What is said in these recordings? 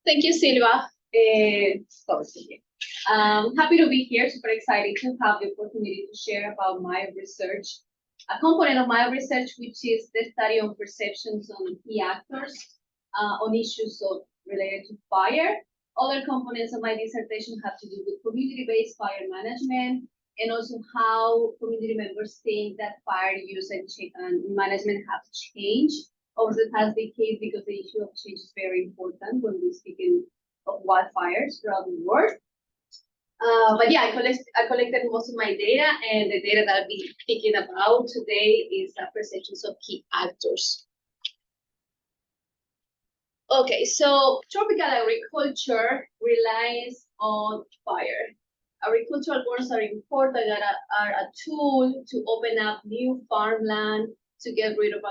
Thank you, Silva. Happy to be here. Super excited to have the opportunity to share about my research. A component of my research, which is the study of perceptions on key actors on issues related to fire. Other components of my dissertation have to do with community-based fire management and also how community members think that fire use and management have changed over the past decade, because the issue of change is very important when we're speaking of wildfires throughout the world. But yeah, I collected most of my data, and the data that I'll be speaking about today is perceptions of key actors. Okay, so tropical agriculture relies on fire. Agricultural burns are important and are a tool to open up new farmland, to get rid of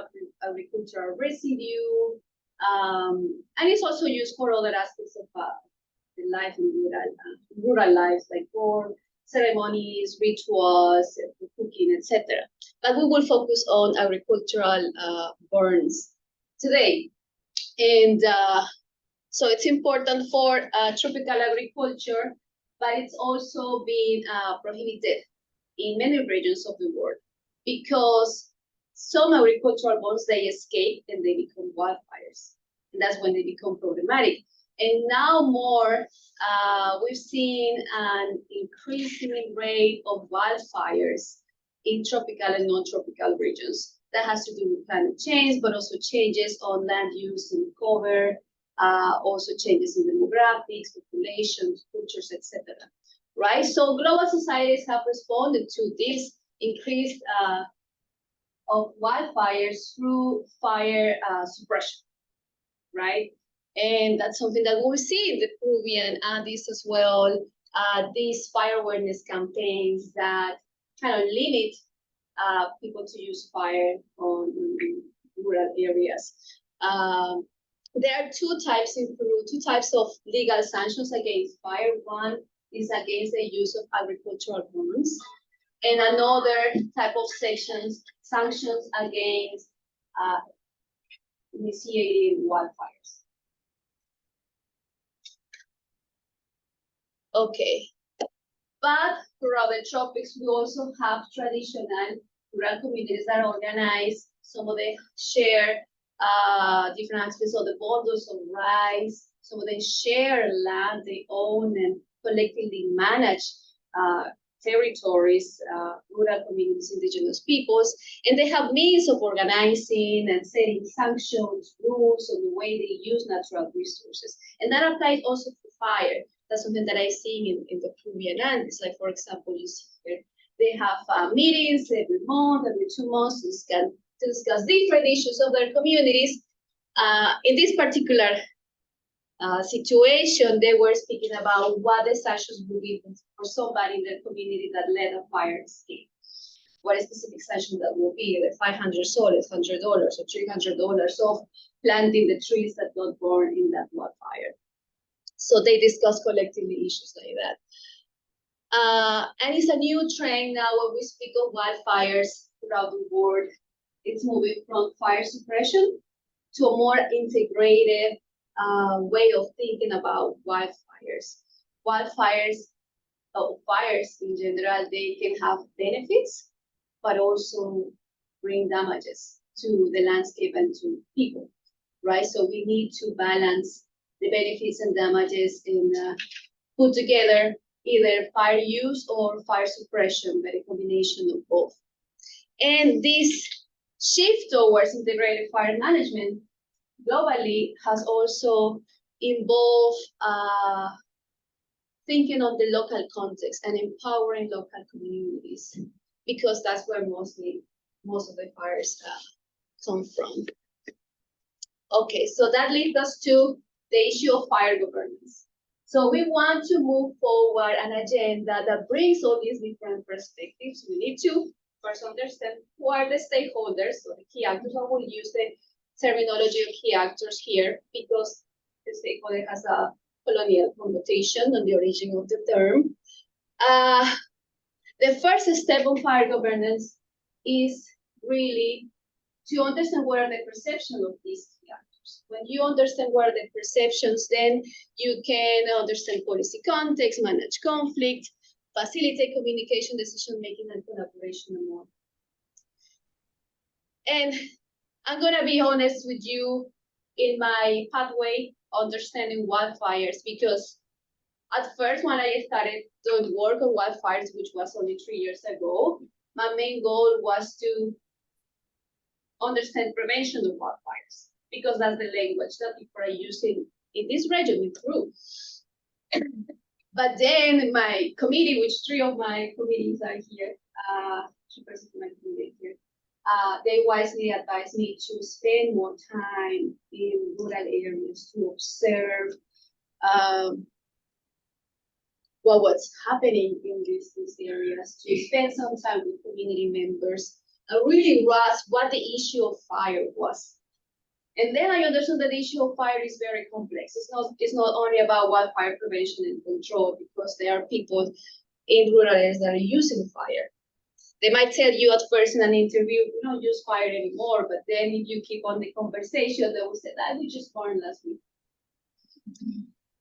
agricultural residue, and it's also used for other aspects of the life in rural lives, like for ceremonies, rituals, cooking, etc. But we will focus on agricultural burns today. And so it's important for tropical agriculture, but it's also been prohibited in many regions of the world, because some agricultural burns, they escape and they become wildfires. And that's when they become problematic. And now more, we've seen an increasing rate of wildfires in tropical and non-tropical regions. That has to do with climate change, but also changes on land use and cover, also changes in demographics, populations, cultures, etc. Right? So global societies have responded to this increase of wildfires through fire suppression, right? And that's something that we see in the Peruvian Andes as well. These fire awareness campaigns that kind of limit people to use fire on rural areas. There are two types in Peru, two types of legal sanctions against fire. One is against the use of agricultural burns, and another type of sanctions against initiating wildfires. Okay, but throughout the tropics, we also have traditional rural communities that organize. Some of them share different aspects of the bundles of rice. Some of them share land they own and collectively manage territories, rural communities, indigenous peoples, and they have means of organizing and setting sanctions, rules on the way they use natural resources. And that applies also to fire. That's something that I've seen in the Peruvian Andes. Like, for example, you see here, they have meetings every month, every 2 months, to discuss different issues of their communities. In this particular situation, they were speaking about what the sanctions would be for somebody in their community that let a fire escape. What a specific sanction that will be, the 500 soles, $100 or $300 of planting the trees that got burned in that wildfire. So they discuss collectively issues like that. And it's a new trend now when we speak of wildfires throughout the world. It's moving from fire suppression to a more integrated way of thinking about wildfires. Fires in general, they can have benefits, but also bring damages to the landscape and to people, right? So we need to balance the benefits and damages and put together either fire use or fire suppression, but a combination of both. And this shift towards integrated fire management globally has also involved thinking of the local context and empowering local communities, because that's where most of the fires come from. Okay, so that leads us to the issue of fire governance. So we want to move forward an agenda that brings all these different perspectives. We need to first understand who are the stakeholders, or the key actors. I will use the terminology of key actors here because the stakeholder has a colonial connotation on the origin of the term. The first step of fire governance is really to understand what are the perceptions of these key actors. When you understand what are the perceptions, then you can understand policy context, manage conflict, facilitate communication, decision-making, and collaboration and more. And I'm gonna be honest with you in my pathway, understanding wildfires, because at first when I started doing work on wildfires, which was only 3 years ago, my main goal was to understand prevention of wildfires, because that's the language that people are using in this region, in Peru. But then my committee, which 3 of my committees are here, my committee here, they wisely advised me to spend more time in rural areas to observe what's happening in these areas, to spend some time with community members, and really grasp what the issue of fire was. And then I understood that the issue of fire is very complex. It's not only about wildfire prevention and control, because there are people in rural areas that are using fire. They might tell you at first in an interview, we don't use fire anymore, but then if you keep on the conversation, they will say that we just burned last week.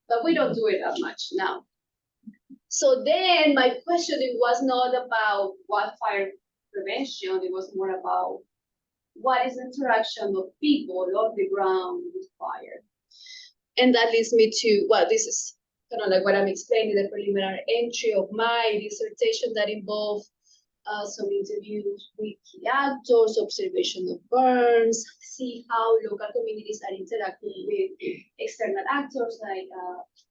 But we don't do it that much now. So then my questioning was not about wildfire prevention, it was more about what is the interaction of people on the ground with fire. And that leads me to, well, this is kind of like what I'm explaining, the preliminary entry of my dissertation that involved some interviews with key actors, observation of burns, see how local communities are interacting with external actors like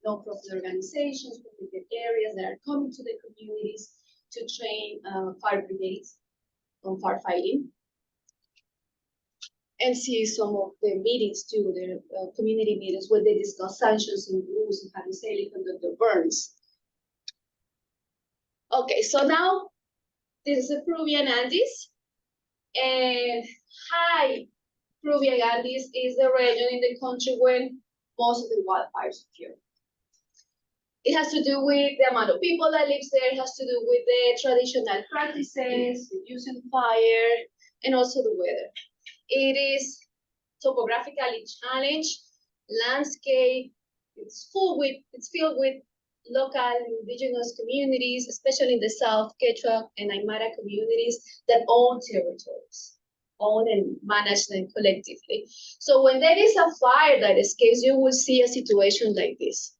non-profit organizations, protected areas that are coming to the communities to train fire brigades on firefighting. And see some of the meetings too, the community meetings where they discuss sanctions and rules and how to safely conduct the burns. Okay, so now this is the Peruvian Andes, and Peruvian Andes is the region in the country where most of the wildfires occur. It has to do with the amount of people that lives there, it has to do with the traditional practices, using fire, and also the weather. It is topographically challenged landscape. It's filled with local indigenous communities, especially in the south, Quechua and Aymara communities that own territories, own and manage them collectively. So when there is a fire that escapes, you will see a situation like this.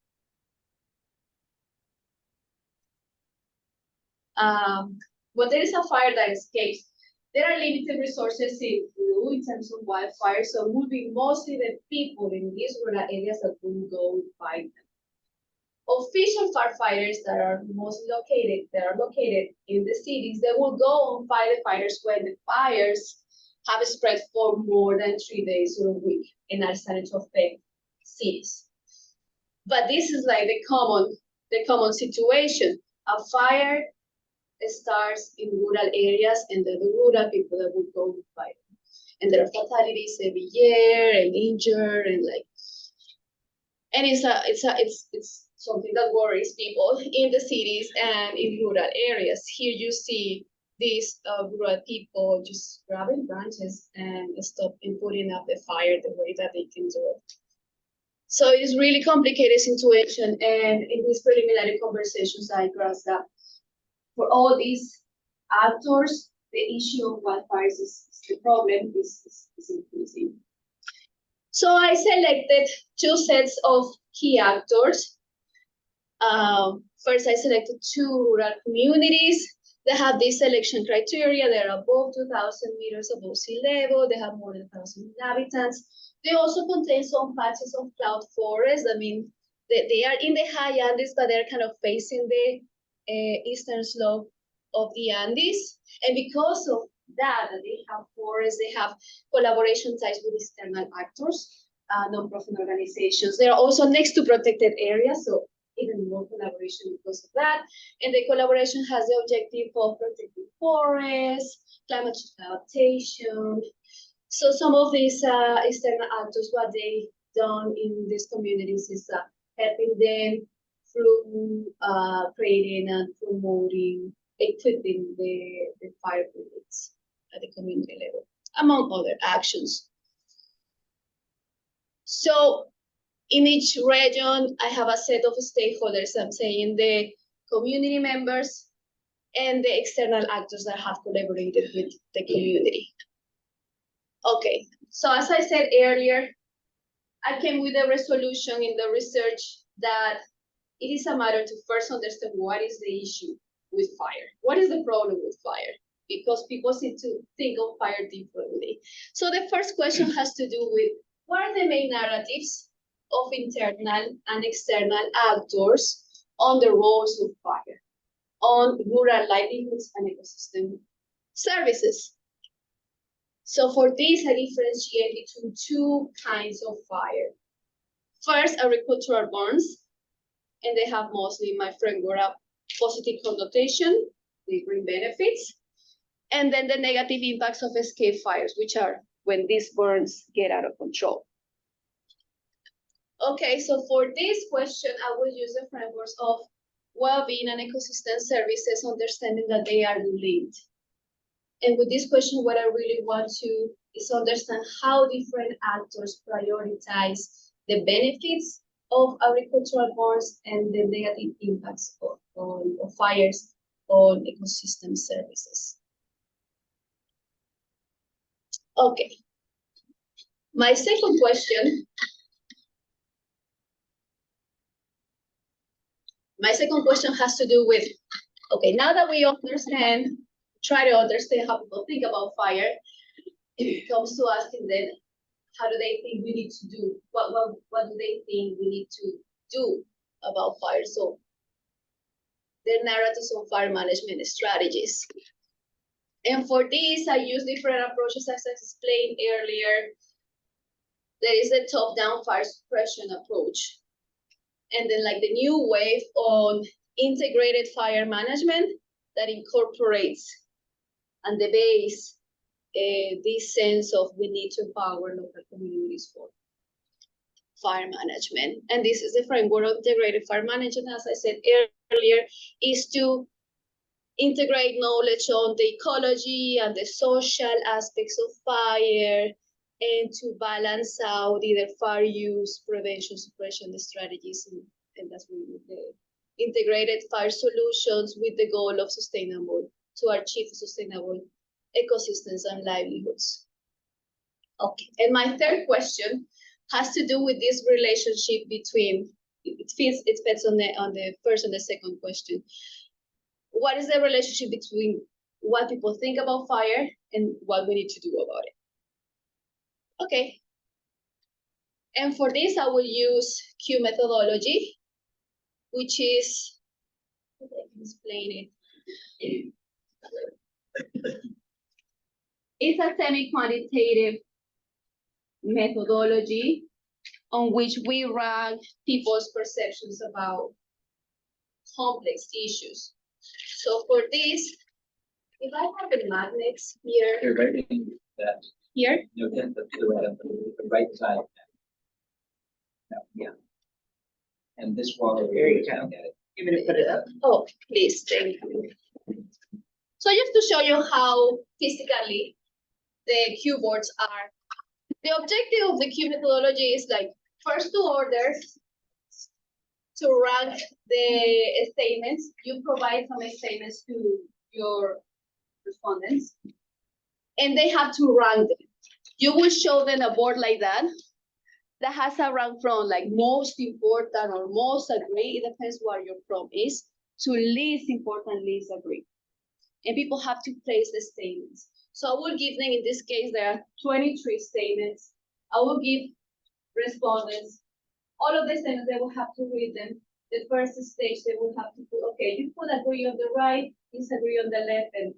When there is a fire that escapes, there are limited resources in Peru in terms of wildfires, so it will be mostly the people in these rural areas that will go fight them. Official firefighters that are located in the cities, they will go on fight the fires when the fires have spread for more than 3 days or a week and are starting to affect cities. But this is like the common situation. A fire starts in rural areas, and the rural people that would go to fight. And there are fatalities every year, and injured, and it's something that worries people in the cities and in rural areas. Here you see these rural people just grabbing branches and stopping putting up the fire the way that they can do it. So it's really complicated situation, and in these preliminary conversations, I grasped that for all these actors, the issue of wildfires is the problem is increasing. So I selected 2 sets of key actors. First, I selected 2 rural communities. They have this selection criteria. They're above 2,000 meters above sea level. They have more than 1,000 inhabitants. They also contain some patches of cloud forest. I mean, they are in the high Andes, but they're kind of facing the eastern slope of the Andes. And because of that they have forests, they have collaboration ties with external actors, non-profit organizations. They are also next to protected areas, so even more collaboration because of that. And the collaboration has the objective of protecting forests, climate change adaptation. So some of these external actors, what they've done in these communities is helping them through creating and promoting, equipping the fire brigades at the community level. among other actions. So in each region, I have a set of stakeholders, I'm saying the community members and the external actors that have collaborated with the community. Okay, so as I said earlier, I came with a resolution in the research that it is a matter to first understand what is the issue with fire. What is the problem with fire? Because people seem to think of fire differently. So the first question has to do with what are the main narratives of internal and external actors on the roles of fire, on rural livelihoods and ecosystem services. So for this, I differentiate between two kinds of fire. First, agricultural burns, and they have mostly, my framework, a positive connotation, the green benefits, and then the negative impacts of escape fires, which are when these burns get out of control. Okay, so for this question, I will use the frameworks of well-being and ecosystem services, understanding that they are linked. And with this question, what I really want to is understand how different actors prioritize the benefits of agricultural burns and the negative impacts of fires on ecosystem services. Okay. My second question has to do with, okay, now that we try to understand how people think about fire, it comes to asking then, how do they think we need to do? What do they think we need to do about fire? So their narratives on fire management strategies. And for this, I use different approaches as I explained earlier. There is the top-down fire suppression approach. And then like the new wave on integrated fire management that incorporates and the base this sense of we need to empower local communities for fire management. And this is the framework of integrated fire management, as I said earlier, is to integrate knowledge on the ecology and the social aspects of fire, and to balance out either fire use, prevention, suppression strategies, and that's really the integrated fire solutions with the goal of to achieve sustainable ecosystems and livelihoods. Okay, and my third question has to do with this relationship between, it depends on the first and the second question. What is the relationship between what people think about fire and what we need to do about it? Okay. And for this, I will use Q methodology, which is, I can explain it. It's a semi-quantitative methodology on which we rank people's perceptions about complex issues. So for this, if I have the magnets here. You're writing that. Here? No, the right side. No, yeah. And this wall over here, you can't get it. You want me to put it up? Oh, please, thank you. So just to show you how physically the Q boards are. The objective of the Q methodology is like first to order, to rank the statements. You provide some statements to your respondents, and they have to rank them. You will show them a board like that has a rank from like most important or most agree, it depends where your prompt is, to least important, least agree. And people have to place the statements. So I will give them, in this case, there are 23 statements. I will give respondents all of the statements, they will have to read them. The first stage, they will have to put, okay, you put agree on the right, disagree on the left, and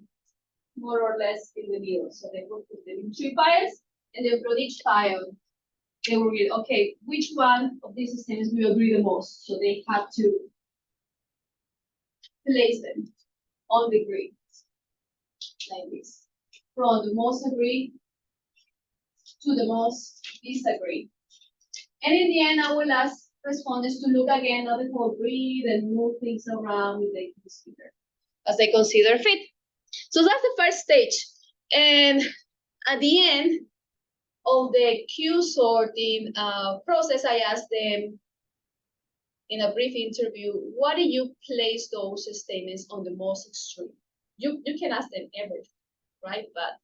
more or less in the middle. So they will put them in 3 files, and then for each file, they will read, okay, which one of these statements we agree the most? So they have to place them on the grid, like this. From the most agree to the most disagree. And in the end, I will ask respondents to look again at the whole grid and move things around as they consider fit. So that's the first stage. And At the end of the Q sorting process, I asked them in a brief interview, what do you place those statements on the most extreme? You can ask them everything, right? But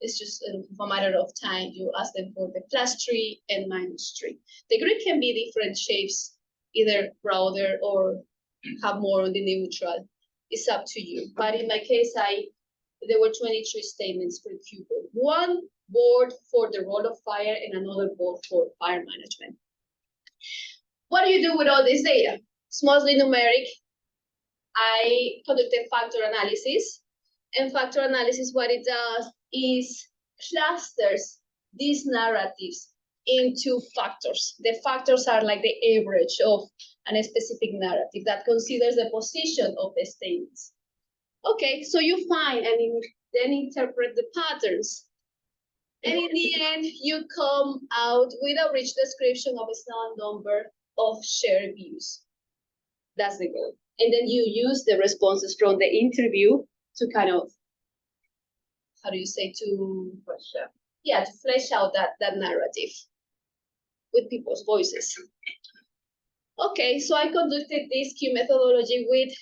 it's just a matter of time. You ask them for the +3 and -3. The grid can be different shapes, either broader or have more on the neutral. It's up to you. But in my case, there were 23 statements per Q board. One board for the role of fire and another board for fire management. What do you do with all this data? It's mostly numeric. I conducted factor analysis. And factor analysis, what it does is clusters these narratives into factors. The factors are like the average of a specific narrative that considers the position of the statements. Okay, so you find and then interpret the patterns. And in the end, you come out with a rich description of a small number of shared views. That's the goal. And then you use the responses from the interview to kind of, how do you say, to flesh out that narrative with people's voices. Okay, so I conducted this Q methodology with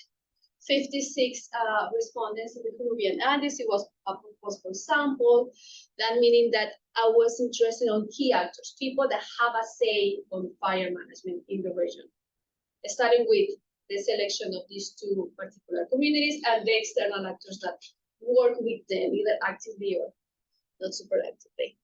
56 respondents in the Peruvian Andes. It was a proposed sample. That meaning that I was interested on key actors, people that have a say on fire management in the region. Starting with the selection of these two particular communities and the external actors that work with them, either actively or not super actively.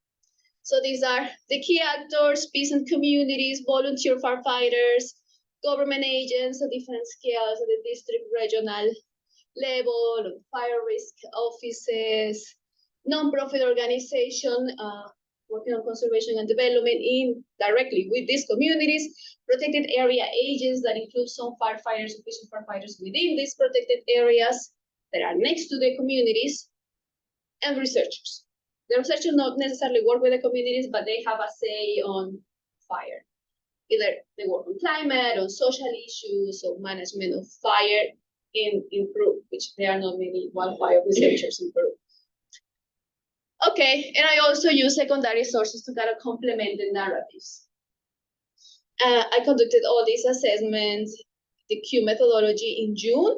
So these are the key actors, peasant communities, volunteer firefighters, government agents at different scales at the district, regional level, fire risk offices, non-profit organization working on conservation and development directly with these communities, protected area agents that include some firefighters, official firefighters within these protected areas that are next to the communities, and researchers. The researchers not necessarily work with the communities, but they have a say on fire. Either they work on climate, on social issues, or management of fire in Peru, which there are not many wildfire researchers in Peru. Okay, and I also use secondary sources to kind of complement the narratives. I conducted all these assessments, the Q methodology in June,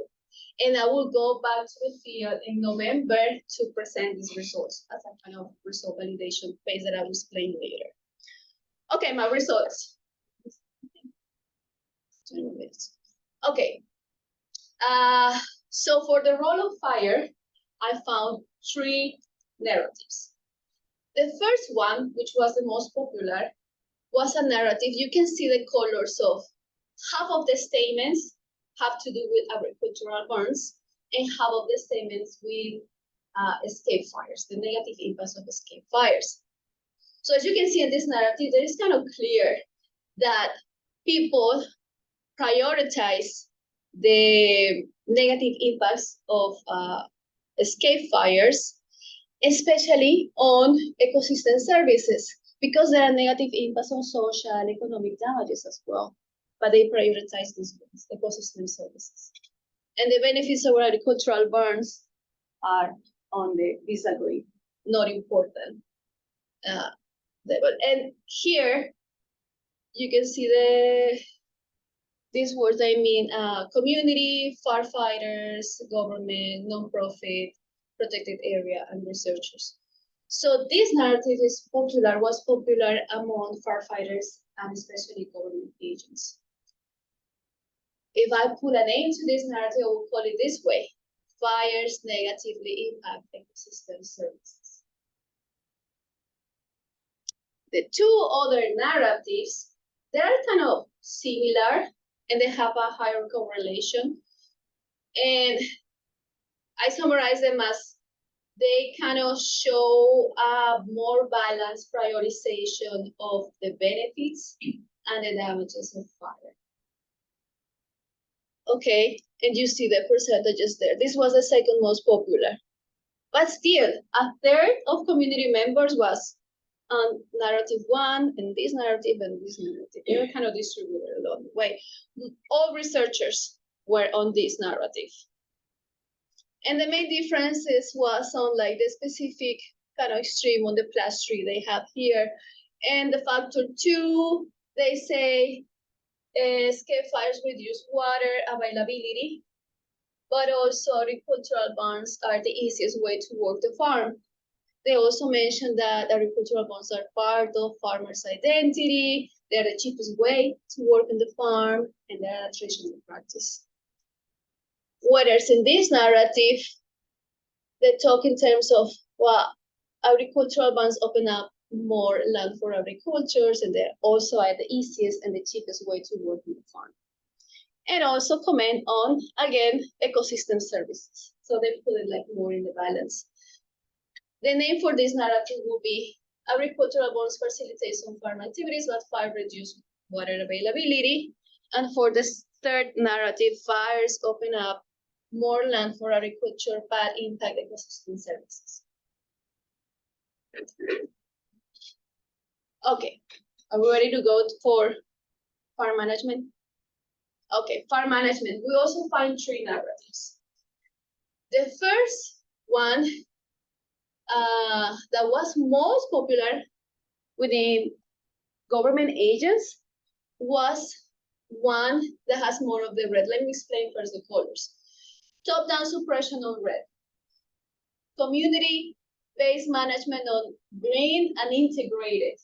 and I will go back to the field in November to present these results as a kind of result validation phase that I will explain later. Okay, my results. 20 minutes. Okay. So for the role of fire, I found 3 narratives. The first one, which was the most popular, was a narrative. You can see the colors of half of the statements have to do with agricultural burns, and half of the statements with escape fires, the negative impacts of escape fires. So as you can see in this narrative, it is kind of clear that people prioritize the negative impacts of escape fires, especially on ecosystem services, because there are negative impacts on social, economic damages as well. But they prioritize these ecosystem services. And the benefits of agricultural burns are on the disagree, not important level. And here you can see these words, I mean, community, firefighters, government, non-profit, protected area, and researchers. So this narrative was popular among firefighters and especially government agents. If I put a name to this narrative, I will call it this way: fires negatively impact ecosystem services. The 2 other narratives, they are kind of similar and they have a higher correlation. And I summarize them as they kind of show a more balanced prioritization of the benefits and the damages of fire. Okay, and you see the percentages there. This was the second most popular. But still, a third of community members was on narrative 1, and this narrative, and this narrative. They were kind of distributed along the way. All researchers were on this narrative. And the main differences was on like the specific kind of extreme on the +3 they have here. And the factor 2, they say escape fires reduce water availability, but also agricultural barns are the easiest way to work the farm. They also mentioned that agricultural barns are part of farmers' identity. They're the cheapest way to work in the farm, and they're a traditional practice. Whereas in this narrative, they talk in terms of, well, agricultural barns open up more land for agricultures, and they're also are the easiest and the cheapest way to work in the farm. And also comment on, again, ecosystem services. So they put it like more in the balance. The name for this narrative will be agricultural barns facilitate some farm activities, but fire reduce water availability. And for the third narrative, fires open up more land for agriculture, but impact ecosystem services. Okay, are we ready to go for farm management? Okay, farm management. We also find 3 narratives. The first one that was most popular within government agents was one that has more of the red. Let me explain first the colors. Top-down suppression on red. Community-based management on green, and integrated.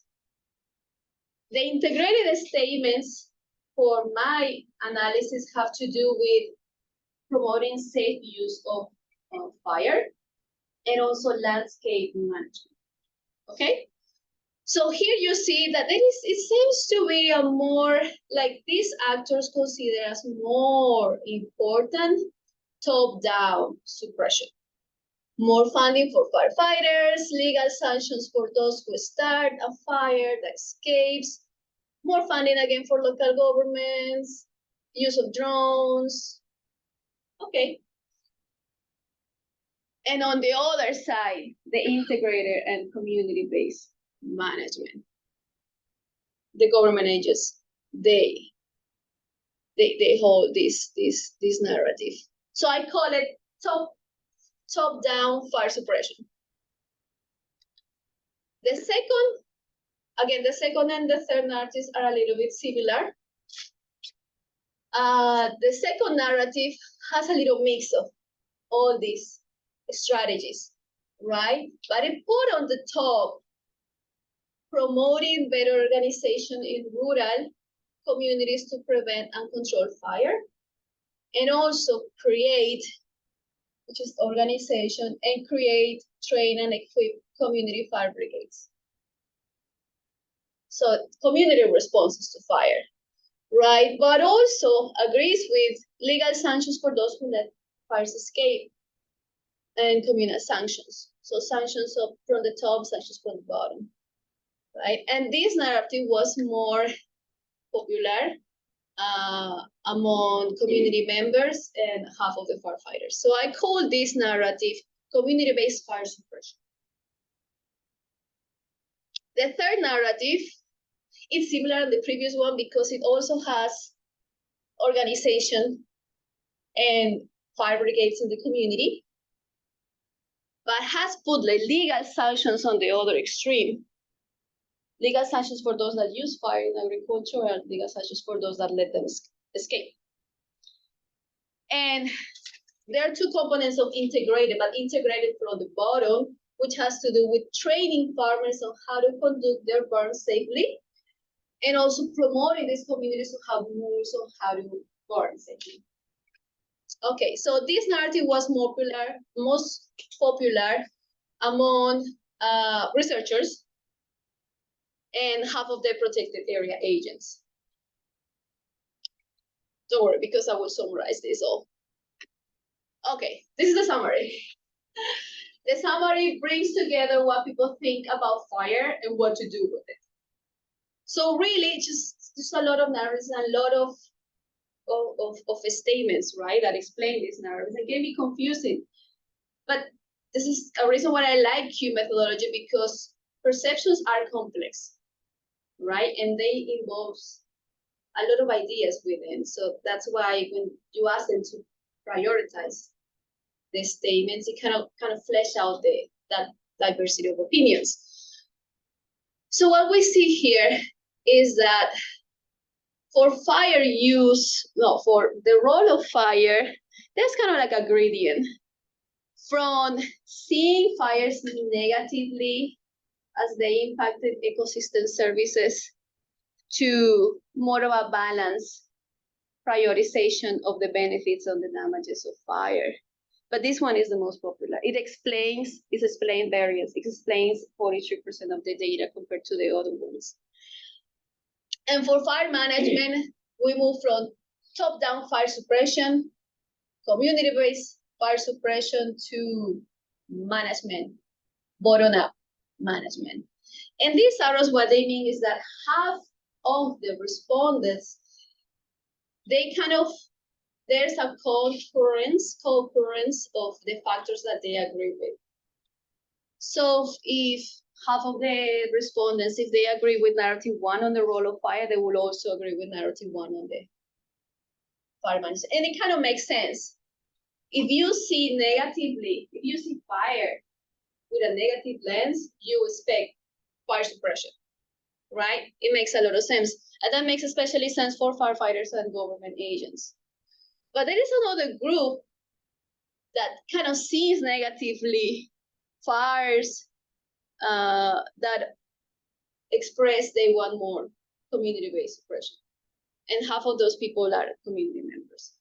The integrated statements for my analysis have to do with promoting safe use of fire and also landscape management. Okay? So here you see that it seems to be a more, like these actors consider as more important top-down suppression. More funding for firefighters, legal sanctions for those who start a fire that escapes, more funding again for local governments, use of drones. Okay. And on the other side, the integrated and community-based management. The government agents, they hold this narrative. So I call it top-down fire suppression. The second and the third narratives are a little bit similar. The second narrative has a little mix of all these strategies, right? But it put on the top promoting better organization in rural communities to prevent and control fire, and also create, which is organization, and create, train, and equip community fire brigades. So community responses to fire, right? But also agrees with legal sanctions for those who let fires escape, and communal sanctions. So sanctions from the top, sanctions from the bottom, right? And this narrative was more popular among community members and half of the firefighters. So I call this narrative community-based fire suppression. The third narrative is similar to the previous one because it also has organization and fire brigades in the community, but has put the legal sanctions on the other extreme. Legal sanctions for those that use fire in agriculture, and legal sanctions for those that let them escape. And there are 2 components of integrated, but integrated from the bottom, which has to do with training farmers on how to conduct their burns safely, and also promoting these communities to have rules on how to burn safely. Okay, so this narrative was most popular among researchers and half of the protected area agents. Don't worry, because I will summarize this all. Okay, this is the summary. The summary brings together what people think about fire and what to do with it. So really, just a lot of narratives and a lot of statements, right, that explain these narratives. It can be confusing, but this is a reason why I like Q methodology, because perceptions are complex, right, and they involve a lot of ideas within. So that's why when you ask them to prioritize the statements, it kind of flesh out diversity of opinions. So what we see here is that for fire use, no, for the role of fire, there's kind of like a gradient from seeing fires negatively as they impacted ecosystem services to more of a balanced prioritization of the benefits and the damages of fire. But this one is the most popular. It explains variance. It explains 43% of the data compared to the other ones. And for fire management, we move from top-down fire suppression, community-based fire suppression to management, bottom-up management. And these arrows, what they mean is that half of the respondents, there's a concurrence of the factors that they agree with. So if half of the respondents, if they agree with narrative 1 on the role of fire, they will also agree with narrative 1 on the fire management. And it kind of makes sense. If you see fire with a negative lens, you expect fire suppression, right? It makes a lot of sense. And that makes especially sense for firefighters and government agents. But there is another group that kind of sees negatively fires that express they want more community-based suppression. And half of those people are community members.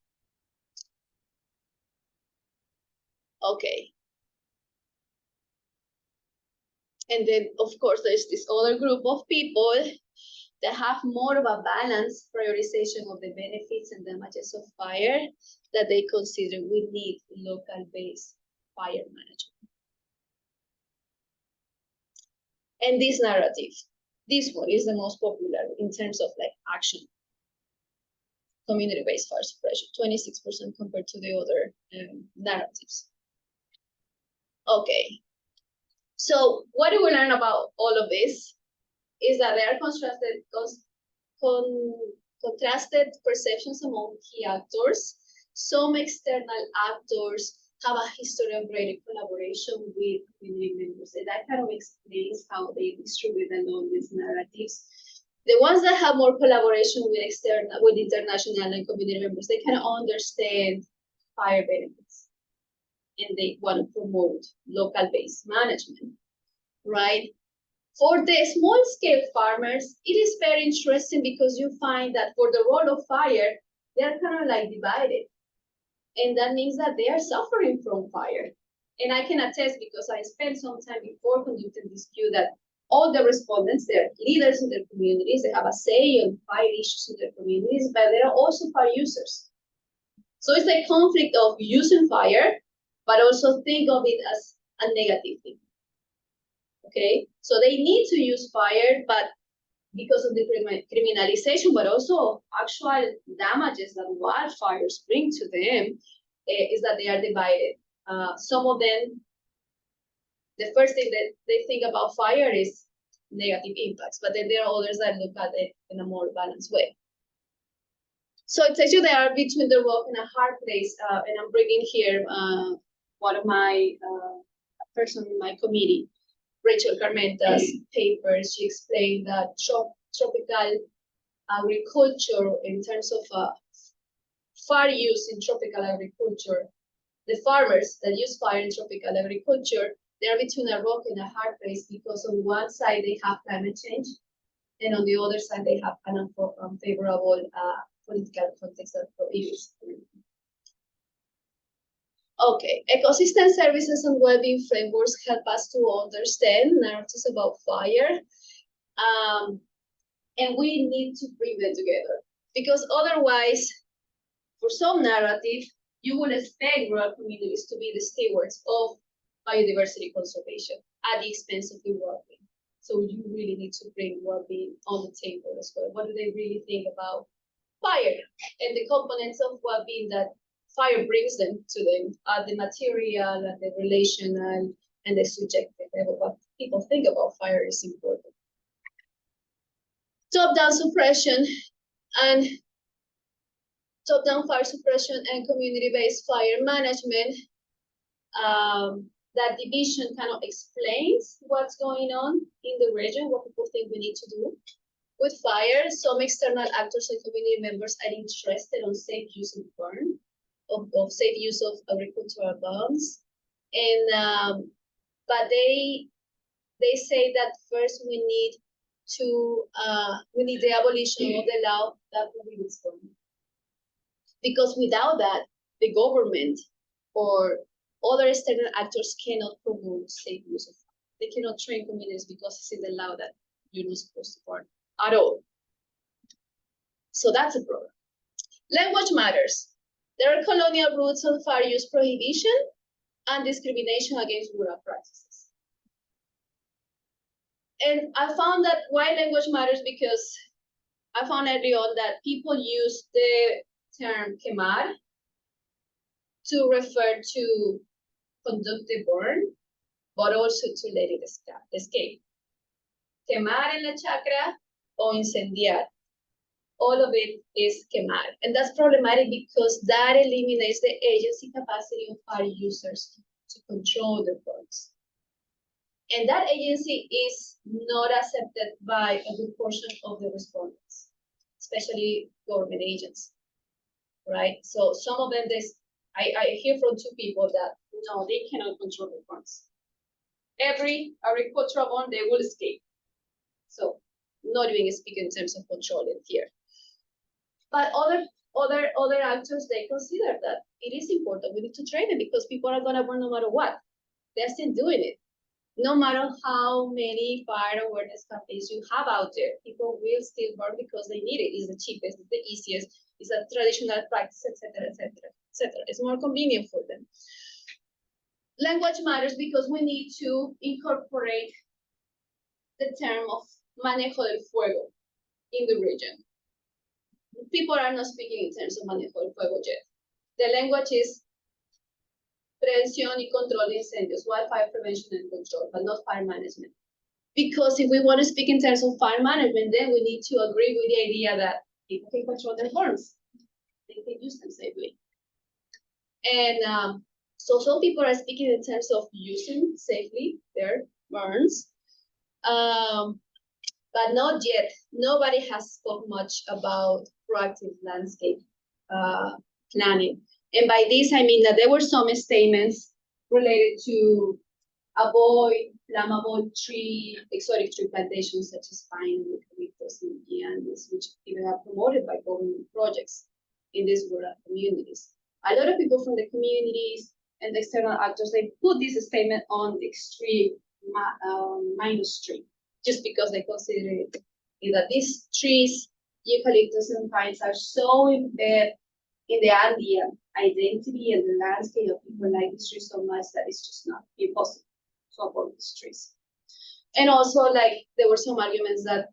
Okay. And then, of course, there's this other group of people that have more of a balanced prioritization of the benefits and damages of fire that they consider we need local-based fire management. And this narrative, this one is the most popular in terms of like action. Community-based fire suppression, 26% compared to the other narratives. Okay. So what do we learn about all of this? Is that there are contrasted perceptions among key actors. Some external actors have a history of greater collaboration with community members, and that kind of explains how they distribute along these narratives. The ones that have more collaboration with international and community members, they kind of understand fire benefits, and they want to promote local-based management, right? For the small-scale farmers, it is very interesting because you find that for the role of fire, they're kind of like divided. And that means that they are suffering from fire. And I can attest because I spent some time before conducting this view that all the respondents, they're leaders in their communities, they have a say on fire issues in their communities, but they are also fire users. So it's a conflict of using fire, but also think of it as a negative thing. Okay, so they need to use fire, but because of the criminalization, but also actual damages that wildfires bring to them, is that they are divided. Some of them, the first thing that they think about fire is negative impacts, but then there are others that look at it in a more balanced way. So it says you they are between the rock and a hard place, and I'm bringing here one of my person in my committee, Rachel Carmenta's papers. She explained that tropical agriculture, in terms of fire use in tropical agriculture, the farmers that use fire in tropical agriculture, they are between a rock and a hard place because on one side they have climate change, and on the other side they have an unfavorable political context that prohibits. Okay, ecosystem services and well-being frameworks help us to understand narratives about fire, and we need to bring them together because otherwise, for some narrative, you will expect rural communities to be the stewards of biodiversity conservation at the expense of the well-being. So you really need to bring well-being on the table as well. What do they really think about fire and the components of well-being that fire brings them to them, the material and the relational and the subjective level. What people think about fire is important. Top-down suppression and top-down fire suppression and community-based fire management. that division kind of explains what's going on in the region, what people think we need to do. With fire, some external actors and community members are interested on safe use of burn, of safe use of agricultural lands, and but they say that first we need the abolition of the law that prohibits burning, because without that, the government or other external actors cannot promote safe use of fire. They cannot train communities because it's in the law that you're not supposed to burn at all. So that's a problem. Language matters. There are colonial roots on fire use prohibition and discrimination against rural practices. And I found that why language matters, because I found early on that people use the term quemar to refer to conduct the burn, but also to let it escape. Quemar en la chacra o incendiar. All of it is quemar. And that's problematic because that eliminates the agency capacity of fire users to control the burns. And that agency is not accepted by a good portion of the respondents, especially government agents, right? So some of them, I hear from two people that, no, they cannot control the burns. Every agricultural burn, they will escape. So not even speaking in terms of controlling here. But other actors, they consider that it is important. We need to train them because people are gonna burn no matter what. They're still doing it. No matter how many fire awareness campaigns you have out there, people will still burn because they need it. It's the cheapest, it's the easiest, it's a traditional practice, etc., etc., etc. It's more convenient for them. Language matters because we need to incorporate the term of manejo del fuego in the region. People are not speaking in terms of manejo del fuego yet. The language is prevención y control de incendios, wildfire prevention and control, but not fire management. Because if we want to speak in terms of fire management, then we need to agree with the idea that people can control their burns. They can use them safely. And so some people are speaking in terms of using safely their burns, but not yet. Nobody has spoken much about proactive landscape planning. And by this, I mean that there were some statements related to avoid flammable exotic tree plantations such as pine, eucalyptus, and the Andes, which even are promoted by government projects in these rural communities. A lot of people from the communities and the external actors, they put this statement on the extreme minus tree, just because they consider it that these trees, eucalyptus and pines, are so embedded in the Andean identity and the landscape of people like these trees so much that it's just not impossible to avoid these trees. And also, like, there were some arguments that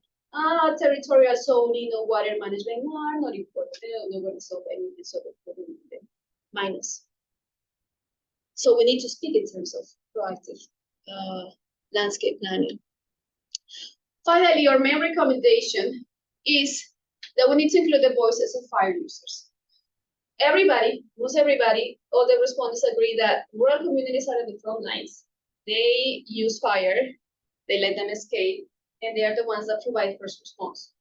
territorial zoning or water management are not important. They're not going to solve anything, so they're minus. So we need to speak in terms of proactive landscape planning. Finally, our main recommendation is that we need to include the voices of fire users. Everybody, most everybody, all the respondents agree that rural communities are in the front lines. They use fire, they let them escape, and they are the ones that provide first response.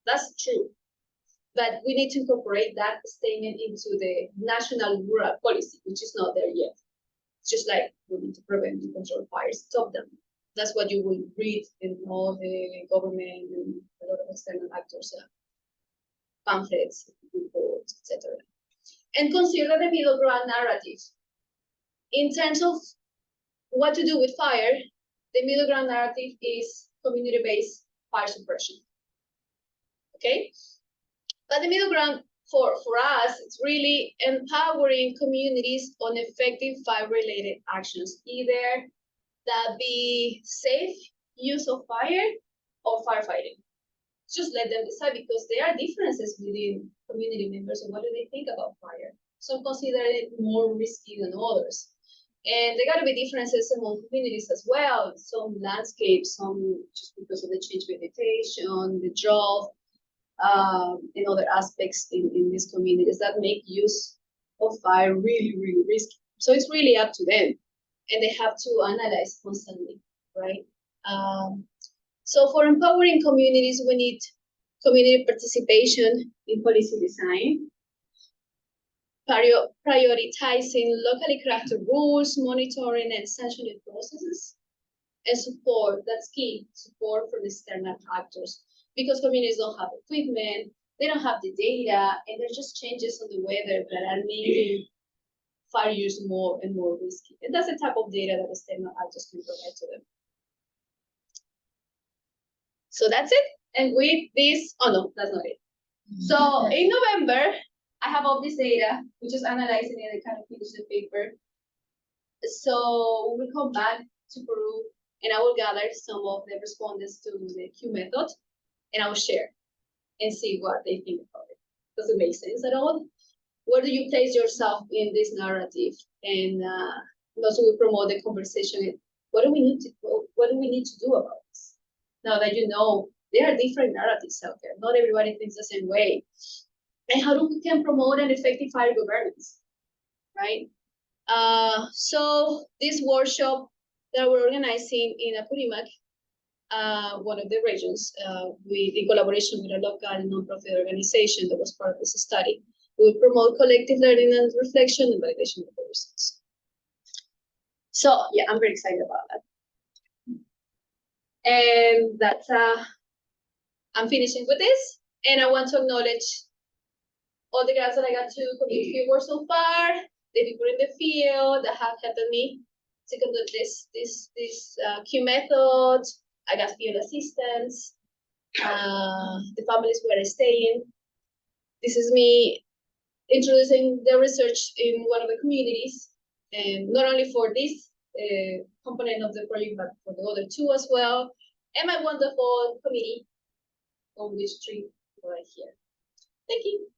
That's true. But we need to incorporate that statement into the national rural policy, which is not there yet. It's just like we need to prevent and control fires, stop them. That's what you will read in all the government and a lot of external actors, pamphlets, reports, etc. And consider the middle ground narrative. In terms of what to do with fire, the middle ground narrative is community-based fire suppression. Okay? But the middle ground for us, it's really empowering communities on effective fire-related actions, either that be safe use of fire or firefighting. Just let them decide, because there are differences within community members and what do they think about fire. Some consider it more risky than others. And there got to be differences among communities as well. Some landscapes, some just because of the change vegetation, the drought, and other aspects in these communities that make use of fire really, really risky. So it's really up to them. and they have to analyze constantly, right? So for empowering communities, we need community participation in policy design, prioritizing locally crafted rules, monitoring and sanctioning processes, and support. That's key, support from external actors, because communities don't have equipment, they don't have the data, and there's just changes on the weather that are making fire use more and more risky. And that's the type of data that external actors can provide to them. So that's it. And with this, oh no, that's not it. So in November, I have all this data, we just analyzing it and kind of finish the paper. So we will come back to Peru and I will gather some of the respondents to the Q method and I will share and see what they think about it. Does it make sense at all? Where do you place yourself in this narrative? And also we promote the conversation. What do we need to do about this? Now that you know there are different narratives out there. Not everybody thinks the same way. And how do we can promote an effective fire governance, right? So this workshop that we're organizing in Apurimac, one of the regions, in collaboration with a local nonprofit organization that was part of this study, we will promote collective learning and reflection and validation of the results. So yeah, I'm very excited about that. And that's I'm finishing with this, and I want to acknowledge all the guys that I got to communicate with so far, the people in the field that have helped me to conduct this Q method. I got field assistants, the families where I stay in. This is me introducing the research in one of the communities, and not only for this component of the project, but for the other two as well, and my wonderful committee on which three right here. Thank you.